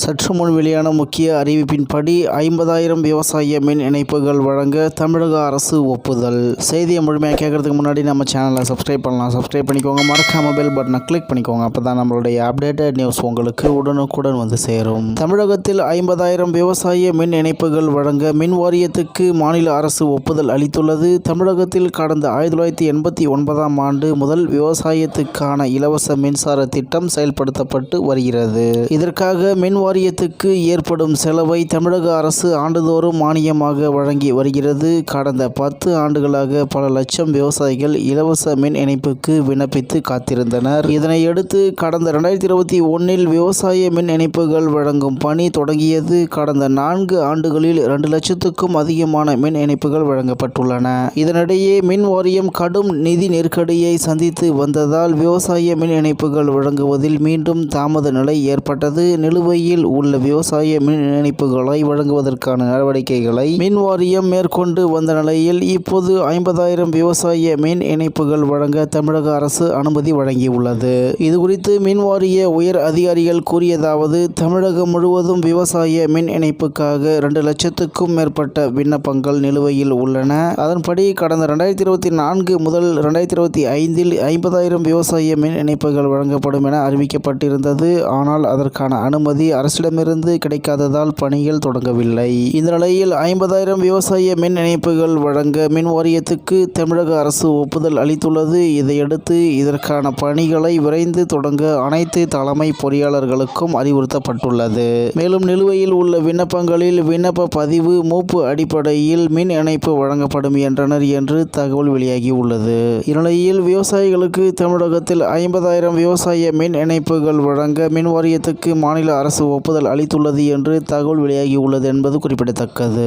சற்று முன் வெளியான முக்கிய அறிவிப்பின்படி 50,000 விவசாய மின் இணைப்புகள் வழங்க தமிழக அரசு ஒப்புதல். செய்தியை முழுமையாக கேட்கறதுக்கு முன்னாடி நம்ம சேனலை சப்ஸ்கிரைப் பண்ணலாம். சப்ஸ்கிரைப் பண்ணிக்கோங்க. மறக்காம பெல் பட்டனை கிளிக் பண்ணிக்கோங்க. அப்போ தான் நம்மளுடைய அப்டேட்டட் நியூஸ் உங்களுக்கு உடனுக்குடன் வந்து சேரும். தமிழகத்தில் 50,000 விவசாய மின் இணைப்புகள் வழங்க மின் வாரியத்துக்கு மாநில அரசு ஒப்புதல் அளித்துள்ளது. தமிழகத்தில் கடந்த 1989ஆம் ஆண்டு முதல் விவசாயத்துக்கான இலவச மின்சார திட்டம் செயல்படுத்தப்பட்டு வருகிறது. இதற்காக மின் வாரியத்துக்கு ஏற்படும் செலவை தமிழக அரசு ஆண்டுதோறும் மானியமாக வழங்கி வருகிறது. கடந்த 10 ஆண்டுகளாக பல லட்சம் விவசாயிகள் இலவச மின் இணைப்புக்கு விண்ணப்பித்து காத்திருந்தனர். இதனையடுத்து கடந்த 2021இல் விவசாய மின் இணைப்புகள் வழங்கும் பணி தொடங்கியது. கடந்த 4 ஆண்டுகளில் 2 லட்சத்துக்கும் அதிகமான மின் இணைப்புகள் வழங்கப்பட்டுள்ளன. இதனிடையே மின் வாரியம் கடும் நிதி நெருக்கடியை சந்தித்து வந்ததால் விவசாய மின் இணைப்புகள் வழங்குவதில் மீண்டும் தாமத நிலை ஏற்பட்டது. நிலுவையில் உள்ள விவசாய மின் இணைப்புகளை வழங்குவதற்கான நடவடிக்கைகளை மின் வாரியம் மேற்கொண்டு வந்த நிலையில் இப்போது 50,000 விவசாய மின் இணைப்புகள் வழங்க தமிழக அரசு அனுமதி வழங்கியுள்ளது. இதுகுறித்து மின் வாரிய உயர் அதிகாரிகள் கூறியதாவது: தமிழகம் முழுவதும் விவசாய மின் இணைப்புக்காக 2 லட்சத்துக்கும் மேற்பட்ட விண்ணப்பங்கள் நிலுவையில் உள்ளன. அதன்படி கடந்த 2024 முதல் 2025இல் 50,000 விவசாய மின் இணைப்புகள் வழங்கப்படும் என அறிவிக்கப்பட்டிருந்தது. ஆனால் அதற்கான அனுமதி அரசிடமிருந்து கிடைக்காததால் பணிகள் தொடங்கவில்லை. இந்த நிலையில் 50,000 விவசாய மின் இணைப்புகள் வழங்க மின் வாரியத்துக்கு தமிழக அரசு ஒப்புதல் அளித்துள்ளது. இதையடுத்து இதற்கான பணிகளை விரைந்து தொடங்க அனைத்து தலைமை பொறியாளர்களுக்கும் அறிவுறுத்தப்பட்டுள்ளது. மேலும் நிலுவையில் உள்ள விண்ணப்பங்களில் விண்ணப்ப பதிவு மூப்பு அடிப்படையில் மின் இணைப்பு வழங்கப்படும் என்றனர் என்று தகவல் வெளியாகியுள்ளது. இந்நிலையில் விவசாயிகளுக்கு தமிழகத்தில் 50,000 விவசாய மின் இணைப்புகள் வழங்க மின் வாரியத்துக்கு மாநில அரசு ஒப்புதல் அளித்துள்ளது என்று தகவல் வெளியாகியுள்ளது என்பது குறிப்பிடத்தக்கது.